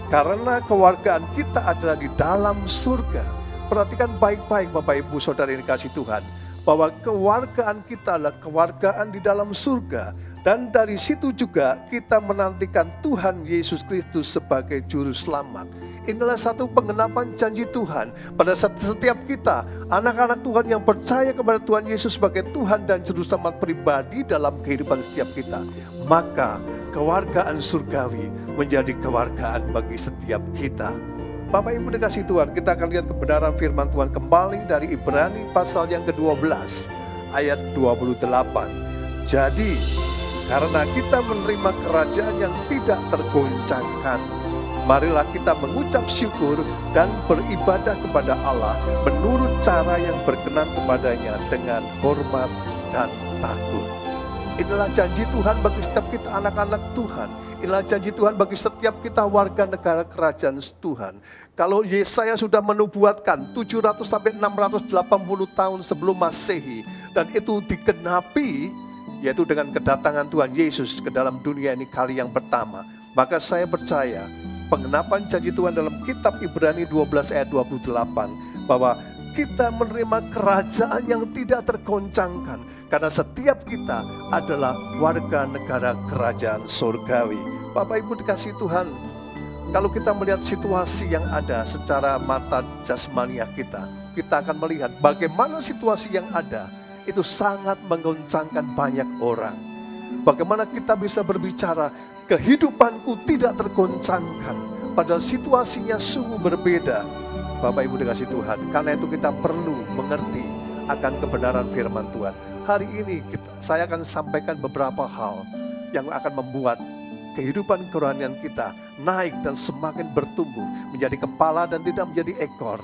Speaker 2: karena kewargaan kita adalah di dalam surga. Perhatikan baik-baik Bapak Ibu Saudara yang dikasih Tuhan, bahwa kewargaan kita adalah kewargaan di dalam surga. Dan dari situ juga kita menantikan Tuhan Yesus Kristus sebagai Juru Selamat. Inilah satu penggenapan janji Tuhan pada setiap kita, anak-anak Tuhan yang percaya kepada Tuhan Yesus sebagai Tuhan dan Juru Selamat pribadi dalam kehidupan setiap kita. Maka kewargaan surgawi menjadi kewargaan bagi setiap kita. Bapak Ibu dikasih Tuhan, kita akan lihat kebenaran firman Tuhan kembali dari Ibrani pasal yang ke-12 ayat 28. Jadi karena kita menerima kerajaan yang tidak tergoncangkan, marilah kita mengucap syukur dan beribadah kepada Allah menurut cara yang berkenan kepadanya dengan hormat dan takut. Inilah janji Tuhan bagi setiap kita anak-anak Tuhan. Inilah janji Tuhan bagi setiap kita warga negara kerajaan Tuhan. Kalau Yesaya sudah menubuatkan 700 sampai 680 tahun sebelum Masehi, dan itu digenapi, yaitu dengan kedatangan Tuhan Yesus ke dalam dunia ini kali yang pertama, maka saya percaya penggenapan janji Tuhan dalam kitab Ibrani 12 ayat 28 bahwa kita menerima kerajaan yang tidak tergoncangkan karena setiap kita adalah warga negara kerajaan surgawi. Bapak Ibu dikasih Tuhan, kalau kita melihat situasi yang ada secara mata jasmania kita akan melihat bagaimana situasi yang ada itu sangat menggoncangkan banyak orang. Bagaimana kita bisa berbicara kehidupanku tidak tergoncangkan, padahal situasinya sungguh berbeda. Bapak Ibu dikasih Tuhan, karena itu kita perlu mengerti akan kebenaran firman Tuhan. Hari ini saya akan sampaikan beberapa hal yang akan membuat kehidupan kerohanian kita naik dan semakin bertumbuh menjadi kepala dan tidak menjadi ekor,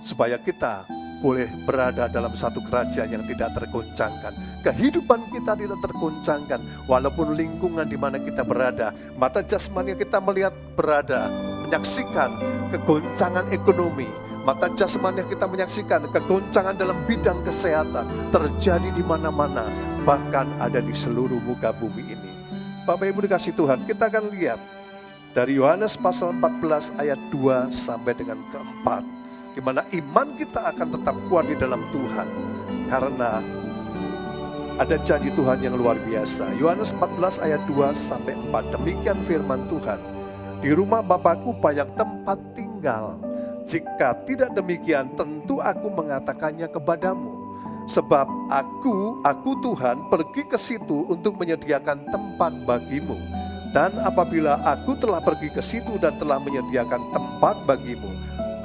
Speaker 2: supaya kita boleh berada dalam satu kerajaan yang tidak tergoncangkan. Kehidupan kita tidak tergoncangkan walaupun lingkungan di mana kita berada. Mata jasmani kita melihat berada, menyaksikan kegoncangan ekonomi. Mata jasmani kita menyaksikan kegoncangan dalam bidang kesehatan terjadi di mana-mana, bahkan ada di seluruh muka bumi ini. Bapak Ibu dikasih Tuhan, kita akan lihat dari Yohanes pasal 14 ayat 2 sampai dengan ke-4. Di mana iman kita akan tetap kuat di dalam Tuhan karena ada janji Tuhan yang luar biasa. Yohanes 14 ayat 2 sampai 4. Demikian firman Tuhan. Di rumah Bapakku banyak tempat tinggal. Jika tidak demikian, tentu aku mengatakannya kepadamu. Sebab aku Tuhan pergi ke situ untuk menyediakan tempat bagimu. Dan apabila aku telah pergi ke situ dan telah menyediakan tempat bagimu,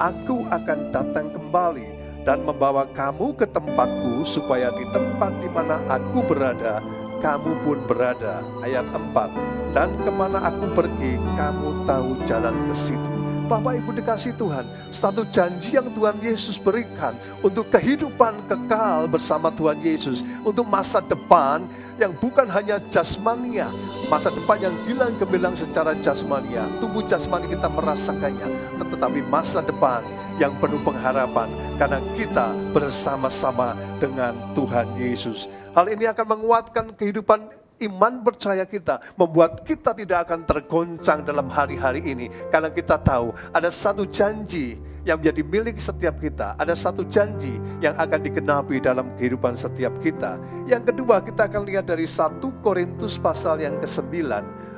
Speaker 2: aku akan datang kembali dan membawa kamu ke tempatku, supaya di tempat di mana aku berada, kamu pun berada. Ayat 4. Dan kemana aku pergi, kamu tahu jalan ke situ. Bapak Ibu dikasih Tuhan, satu janji yang Tuhan Yesus berikan untuk kehidupan kekal bersama Tuhan Yesus, untuk masa depan yang bukan hanya jasmania, masa depan yang gilang gemilang secara jasmania, tubuh jasmani kita merasakannya, tetapi masa depan yang penuh pengharapan karena kita bersama-sama dengan Tuhan Yesus. Hal ini akan menguatkan kehidupan iman percaya kita, membuat kita tidak akan tergoncang dalam hari-hari ini, karena kita tahu ada satu janji yang menjadi milik setiap kita, ada satu janji yang akan digenapi dalam kehidupan setiap kita. Yang kedua, kita akan lihat dari 1 Korintus pasal yang ke-9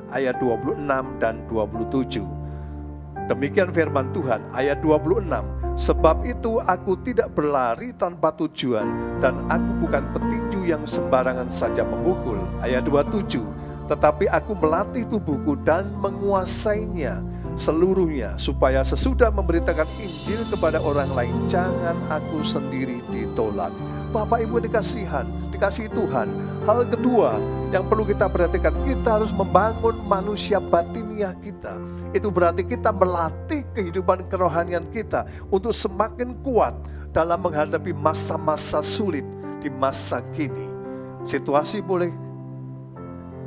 Speaker 2: ayat 26 dan 27. Demikian firman Tuhan, ayat 26. Sebab itu aku tidak berlari tanpa tujuan, dan aku bukan petinju yang sembarangan saja memukul. Ayat 27. Tetapi aku melatih tubuhku dan menguasainya seluruhnya, supaya sesudah memberitakan Injil kepada orang lain, jangan aku sendiri ditolak. Bapak Ibu dikasih Tuhan. Hal kedua yang perlu kita perhatikan, kita harus membangun manusia batiniah kita. Itu berarti kita melatih kehidupan kerohanian kita untuk semakin kuat dalam menghadapi masa-masa sulit di masa kini. Situasi boleh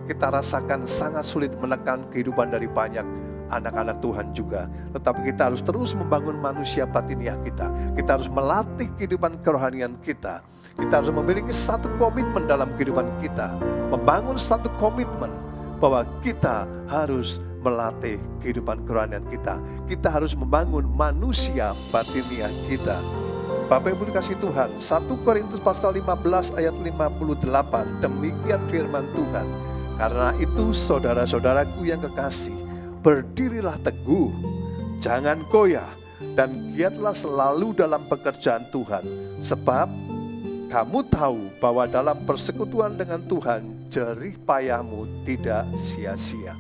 Speaker 2: kita rasakan sangat sulit menekan kehidupan dari banyak anak-anak Tuhan juga. Tetapi kita harus terus membangun manusia batiniah kita. Kita harus melatih kehidupan kerohanian kita. Kita harus memiliki satu komitmen dalam kehidupan kita. Membangun satu komitmen bahwa kita harus melatih kehidupan kerohanian kita. Kita harus membangun manusia batiniah kita. Bapak Ibu dikasih Tuhan, 1 Korintus pasal 15 ayat 58, demikian firman Tuhan. Karena itu saudara-saudaraku yang kekasih, berdirilah teguh, jangan goyah, dan giatlah selalu dalam pekerjaan Tuhan. Sebab kamu tahu bahwa dalam persekutuan dengan Tuhan, jerih payahmu tidak sia-sia.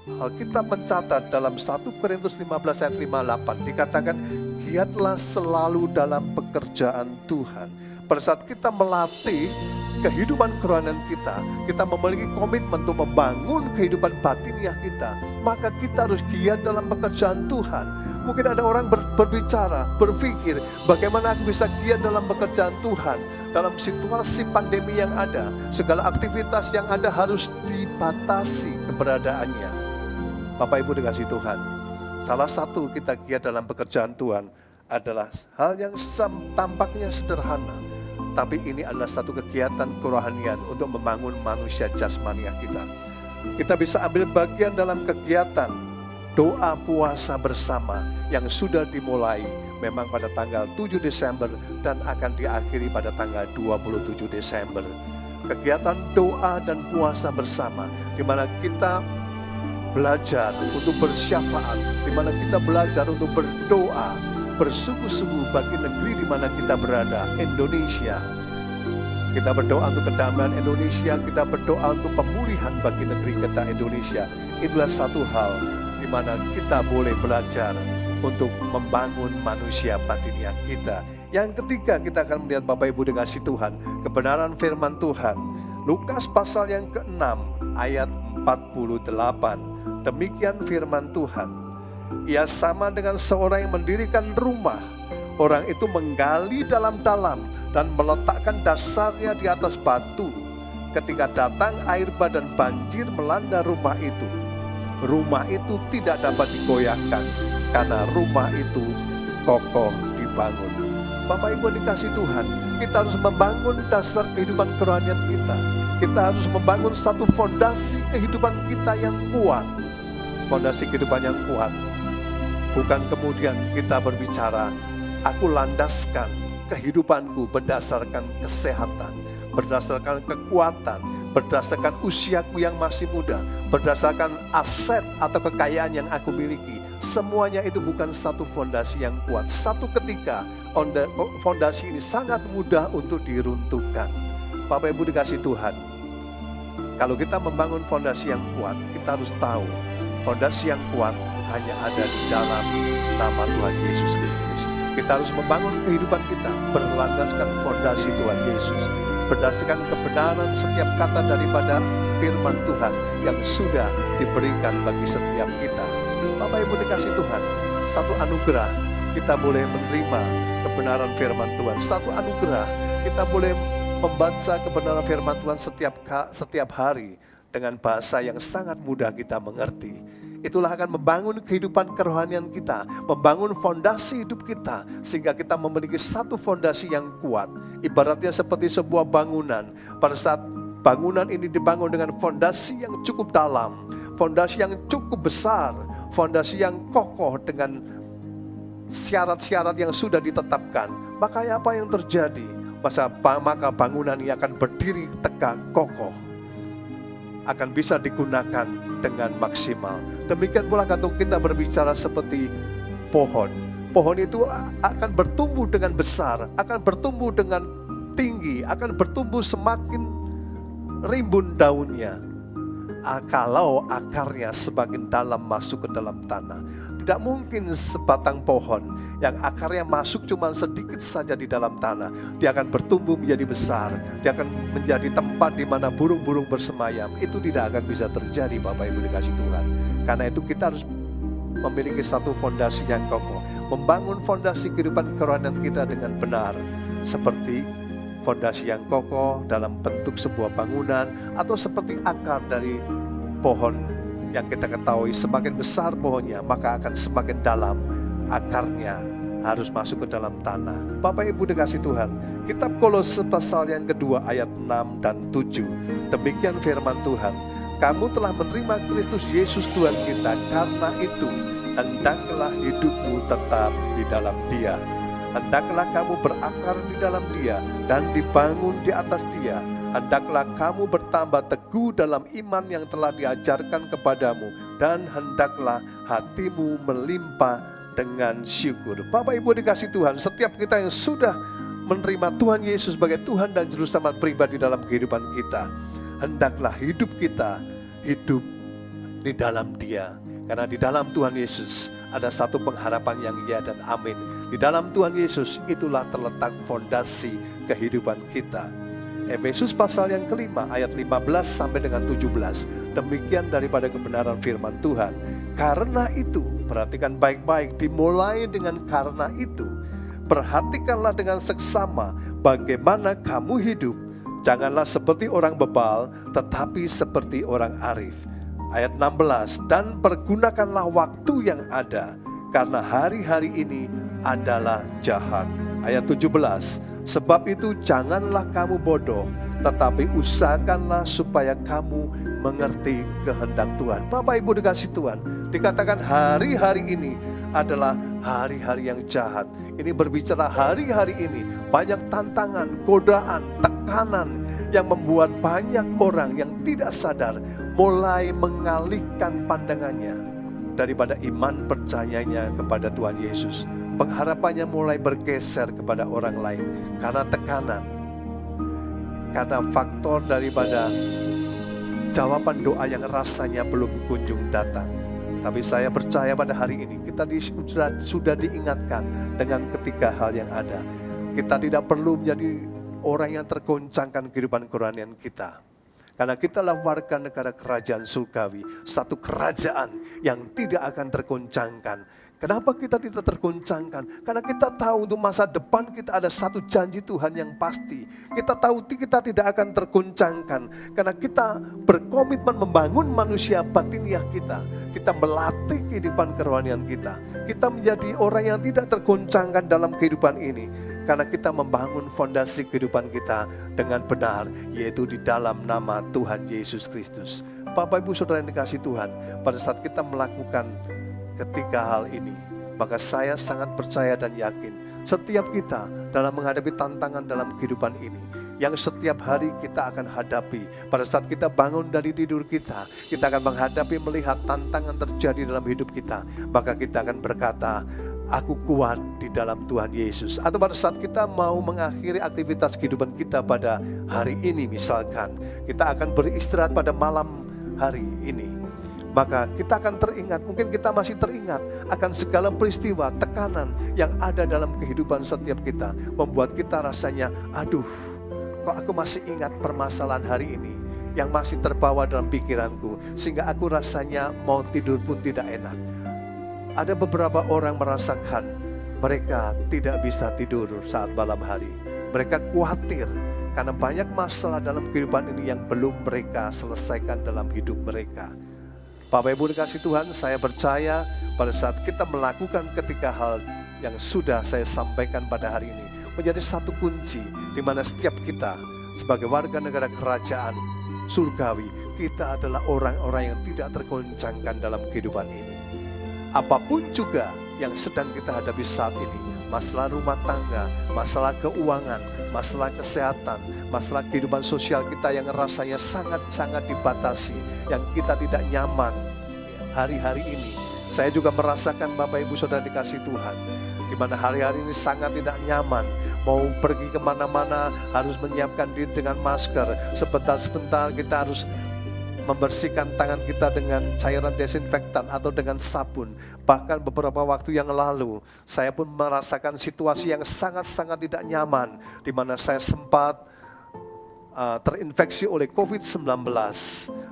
Speaker 2: Alkitab mencatat dalam 1 Korintus 15 ayat 58 dikatakan, giatlah selalu dalam pekerjaan Tuhan. Pada saat kita melatih kehidupan kerohanian kita, kita memiliki komitmen untuk membangun kehidupan batiniah kita, maka kita harus giat dalam pekerjaan Tuhan. Mungkin ada orang berbicara, berpikir, bagaimana aku bisa giat dalam pekerjaan Tuhan dalam situasi pandemi yang ada, segala aktivitas yang ada harus dibatasi keberadaannya. Bapak Ibu dikasih Tuhan, salah satu kita giat dalam pekerjaan Tuhan adalah hal yang tampaknya sederhana, tapi ini adalah satu kegiatan kerohanian untuk membangun manusia jasmaniah kita. Kita bisa ambil bagian dalam kegiatan doa puasa bersama yang sudah dimulai memang pada tanggal 7 Desember dan akan diakhiri pada tanggal 27 Desember. Kegiatan doa dan puasa bersama di mana kita belajar untuk bersyafaat, di mana kita belajar untuk berdoa bersungguh-sungguh bagi negeri di mana kita berada, Indonesia. Kita berdoa untuk kedamaian Indonesia, kita berdoa untuk pemulihan bagi negeri kita Indonesia. Itulah satu hal di mana kita boleh belajar untuk membangun manusia batiniah kita. Yang ketiga, kita akan melihat Bapak Ibu dikasih Tuhan, kebenaran firman Tuhan. Lukas pasal yang ke-6 ayat 48. Demikian firman Tuhan. Ia sama dengan seorang yang mendirikan rumah. Orang itu menggali dalam-dalam dan meletakkan dasarnya di atas batu. Ketika datang air bah dan banjir melanda rumah itu tidak dapat digoyahkan karena rumah itu kokoh dibangun. Bapak Ibu dikasih Tuhan, kita harus membangun dasar kehidupan kerohanian kita. Kita harus membangun satu fondasi kehidupan kita yang kuat. Fondasi kehidupan yang kuat. Bukan kemudian kita berbicara, aku landaskan kehidupanku berdasarkan kesehatan, berdasarkan kekuatan, berdasarkan usiaku yang masih muda, berdasarkan aset atau kekayaan yang aku miliki. Semuanya itu bukan satu fondasi yang kuat. Satu ketika fondasi ini sangat mudah untuk diruntuhkan. Bapak Ibu dikasih Tuhan, kalau kita membangun fondasi yang kuat, kita harus tahu fondasi yang kuat hanya ada di dalam nama Tuhan Yesus Kristus. Kita harus membangun kehidupan kita berlandaskan fondasi Tuhan Yesus, berdasarkan kebenaran setiap kata daripada firman Tuhan yang sudah diberikan bagi setiap kita. Bapak Ibu dikasih Tuhan, satu anugerah kita boleh menerima kebenaran firman Tuhan. Satu anugerah kita boleh membaca kebenaran firman Tuhan setiap hari dengan bahasa yang sangat mudah kita mengerti. Itulah akan membangun kehidupan kerohanian kita, membangun fondasi hidup kita, sehingga kita memiliki satu fondasi yang kuat. Ibaratnya seperti sebuah bangunan. Pada saat bangunan ini dibangun dengan fondasi yang cukup dalam, fondasi yang cukup besar, fondasi yang kokoh dengan syarat-syarat yang sudah ditetapkan, maka apa yang terjadi? Maka bangunan ini akan berdiri tegak kokoh, akan bisa digunakan dengan maksimal. Demikian pula kalau kita berbicara seperti pohon. Pohon itu akan bertumbuh dengan besar, akan bertumbuh dengan tinggi, akan bertumbuh semakin rimbun daunnya. Kalau akarnya semakin dalam masuk ke dalam tanah. Tidak mungkin sebatang pohon yang akarnya masuk cuma sedikit saja di dalam tanah. Dia akan bertumbuh menjadi besar. Dia akan menjadi tempat di mana burung-burung bersemayam. Itu tidak akan bisa terjadi, Bapak Ibu dikasih Tuhan. Karena itu kita harus memiliki satu fondasi yang kokoh. Membangun fondasi kehidupan kerohanian kita dengan benar. Seperti fondasi yang kokoh dalam bentuk sebuah bangunan. Atau seperti akar dari pohon Yang kita ketahui semakin besar pohonnya, maka akan semakin dalam akarnya harus masuk ke dalam tanah. Bapak Ibu dikasih Tuhan, kitab Kolose pasal yang kedua ayat 6 dan 7. Demikian firman Tuhan, kamu telah menerima Kristus Yesus Tuhan kita, karena itu hendaklah hidupmu tetap di dalam Dia. Hendaklah kamu berakar di dalam Dia dan dibangun di atas Dia. Hendaklah kamu bertambah teguh dalam iman yang telah diajarkan kepadamu, dan hendaklah hatimu melimpah dengan syukur. Bapak Ibu dikasih Tuhan, setiap kita yang sudah menerima Tuhan Yesus sebagai Tuhan dan Juru Selamat pribadi dalam kehidupan kita, hendaklah hidup kita hidup di dalam Dia. Karena di dalam Tuhan Yesus ada satu pengharapan yang ya dan amin. Di dalam Tuhan Yesus itulah terletak fondasi kehidupan kita. Efesus pasal yang kelima ayat 15 sampai dengan 17. Demikian daripada kebenaran firman Tuhan. Karena itu, perhatikan baik-baik, dimulai dengan karena itu. Perhatikanlah dengan seksama bagaimana kamu hidup. Janganlah seperti orang bebal, tetapi seperti orang arif. Ayat 16, dan pergunakanlah waktu yang ada, karena hari-hari ini adalah jahat. Ayat 17, sebab itu janganlah kamu bodoh, tetapi usahakanlah supaya kamu mengerti kehendak Tuhan. Bapak Ibu dikasih Tuhan, dikatakan hari-hari ini adalah hari-hari yang jahat. Ini berbicara hari-hari ini banyak tantangan, godaan, tekanan yang membuat banyak orang yang tidak sadar mulai mengalihkan pandangannya daripada iman percayanya kepada Tuhan Yesus. Pengharapannya mulai bergeser kepada orang lain karena tekanan, karena faktor daripada jawaban doa yang rasanya belum kunjung datang. Tapi saya percaya pada hari ini kita sudah diingatkan dengan ketiga hal yang ada. Kita tidak perlu menjadi orang yang tergoncangkan kehidupan kerohanian kita. Karena kita adalah warga negara kerajaan surgawi, satu kerajaan yang tidak akan tergoncangkan. Kenapa kita tidak tergoncangkan? Karena kita tahu untuk masa depan kita ada satu janji Tuhan yang pasti. Kita tahu kita tidak akan tergoncangkan. Karena kita berkomitmen membangun manusia batiniah kita. Kita melatih kehidupan kerohanian kita. Kita menjadi orang yang tidak tergoncangkan dalam kehidupan ini. Karena kita membangun fondasi kehidupan kita dengan benar, yaitu di dalam nama Tuhan Yesus Kristus. Bapak Ibu Saudara yang dikasihi Tuhan, pada saat kita melakukan ketiga hal ini, maka saya sangat percaya dan yakin setiap kita dalam menghadapi tantangan dalam kehidupan ini, yang setiap hari kita akan hadapi. Pada saat kita bangun dari tidur kita akan menghadapi, melihat tantangan terjadi dalam hidup kita, maka kita akan berkata, aku kuat di dalam Tuhan Yesus. Atau pada saat kita mau mengakhiri aktivitas kehidupan kita pada hari ini, misalkan kita akan beristirahat pada malam hari ini, maka kita akan teringat, mungkin kita masih teringat akan segala peristiwa, tekanan yang ada dalam kehidupan setiap kita, membuat kita rasanya, aduh, kok aku masih ingat permasalahan hari ini yang masih terbawa dalam pikiranku, sehingga aku rasanya mau tidur pun tidak enak. Ada beberapa orang merasakan mereka tidak bisa tidur saat malam hari. Mereka khawatir karena banyak masalah dalam kehidupan ini yang belum mereka selesaikan dalam hidup mereka. Bapak Ibu dikasih Tuhan, saya percaya pada saat kita melakukan ketiga hal yang sudah saya sampaikan pada hari ini, menjadi satu kunci di mana setiap kita sebagai warga negara kerajaan surgawi, kita adalah orang-orang yang tidak tergoncangkan dalam kehidupan ini. Apapun juga yang sedang kita hadapi saat ini, masalah rumah tangga, masalah keuangan, masalah kesehatan, masalah kehidupan sosial kita yang rasanya sangat-sangat dibatasi, yang kita tidak nyaman hari-hari ini. Saya juga merasakan Bapak Ibu Saudara dikasih Tuhan, di mana hari-hari ini sangat tidak nyaman. Mau pergi kemana-mana harus menyiapkan diri dengan masker. Sebentar-sebentar kita harus membersihkan tangan kita dengan cairan desinfektan atau dengan sabun. Bahkan beberapa waktu yang lalu, saya pun merasakan situasi yang sangat-sangat tidak nyaman, di mana saya sempat terinfeksi oleh COVID-19,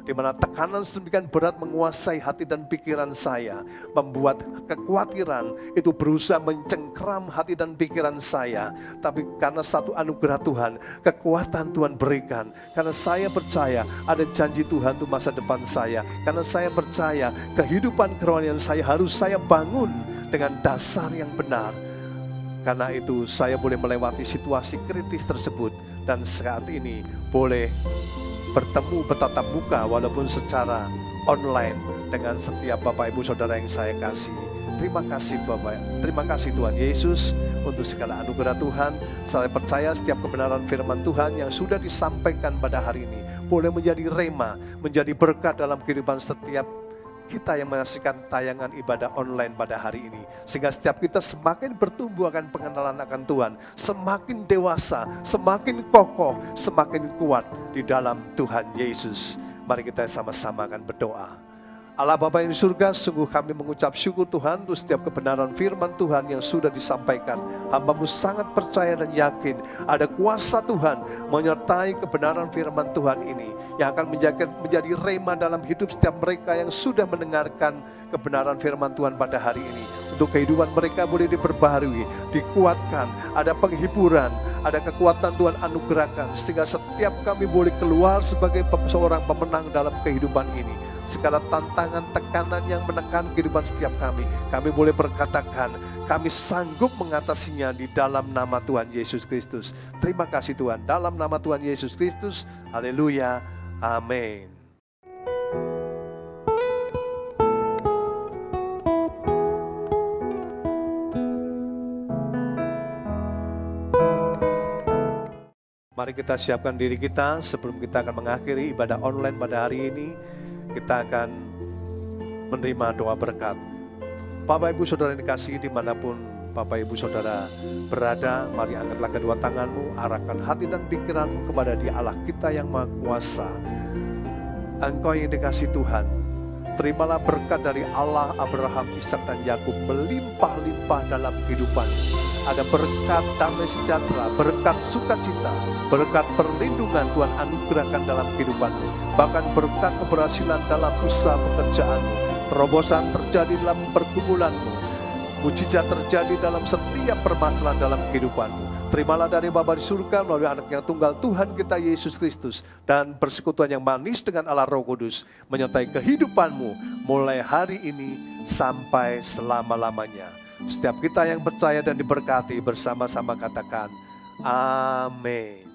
Speaker 2: di mana tekanan sedemikian berat menguasai hati dan pikiran saya, membuat kekhawatiran itu berusaha mencengkram hati dan pikiran saya. Tapi karena satu anugerah Tuhan, kekuatan Tuhan berikan, karena saya percaya ada janji Tuhan untuk masa depan saya, karena saya percaya kehidupan kerohanian saya harus saya bangun dengan dasar yang benar. Karena itu saya boleh melewati situasi kritis tersebut, dan saat ini boleh bertemu bertatap muka walaupun secara online dengan setiap Bapak Ibu Saudara yang saya kasih. Terima kasih Bapak, terima kasih Tuhan Yesus untuk segala anugerah Tuhan. Saya percaya setiap kebenaran firman Tuhan yang sudah disampaikan pada hari ini boleh menjadi rema, menjadi berkat dalam kehidupan setiap kita yang menyaksikan tayangan ibadah online pada hari ini. Sehingga setiap kita semakin bertumbuh akan pengenalan akan Tuhan, semakin dewasa, semakin kokoh, semakin kuat di dalam Tuhan Yesus. Mari kita sama-sama akan berdoa. Allah Bapa yang di surga, sungguh kami mengucap syukur Tuhan untuk setiap kebenaran firman Tuhan yang sudah disampaikan. Hamba-Mu sangat percaya dan yakin ada kuasa Tuhan menyertai kebenaran firman Tuhan ini yang akan menjadi rema dalam hidup setiap mereka yang sudah mendengarkan kebenaran firman Tuhan pada hari ini. Untuk kehidupan mereka boleh diperbaharui, dikuatkan, ada penghiburan, ada kekuatan Tuhan anugerahkan, sehingga setiap kami boleh keluar sebagai seorang pemenang dalam kehidupan ini. Segala tantangan, tekanan yang menekan kehidupan setiap kami boleh berkatakan, kami sanggup mengatasinya di dalam nama Tuhan Yesus Kristus. Terima kasih Tuhan, dalam nama Tuhan Yesus Kristus, haleluya, amin. Mari kita siapkan diri kita sebelum kita akan mengakhiri ibadah online pada hari ini. Kita akan menerima doa berkat. Bapak Ibu Saudara yang dikasihi dimanapun Bapak Ibu Saudara berada, mari angkatlah kedua tanganmu, arahkan hati dan pikiranmu kepada Dia Allah kita yang Maha Kuasa. Engkau yang dikasihi Tuhan, terimalah berkat dari Allah Abraham, Ishak dan Yakub melimpah-limpah dalam kehidupan. Ada berkat damai sejahtera, berkat sukacita, berkat perlindungan Tuhan anugerahkan dalam kehidupanmu. Bahkan berkat keberhasilan dalam usaha pekerjaanmu. Terobosan terjadi dalam pergumulanmu. Mujizat terjadi dalam setiap permasalahan dalam kehidupanmu. Terimalah dari Bapa di surga melalui Anak yang tunggal Tuhan kita Yesus Kristus. Dan persekutuan yang manis dengan Allah Roh Kudus menyertai kehidupanmu mulai hari ini sampai selama-lamanya. Setiap kita yang percaya dan diberkati bersama-sama katakan, amin.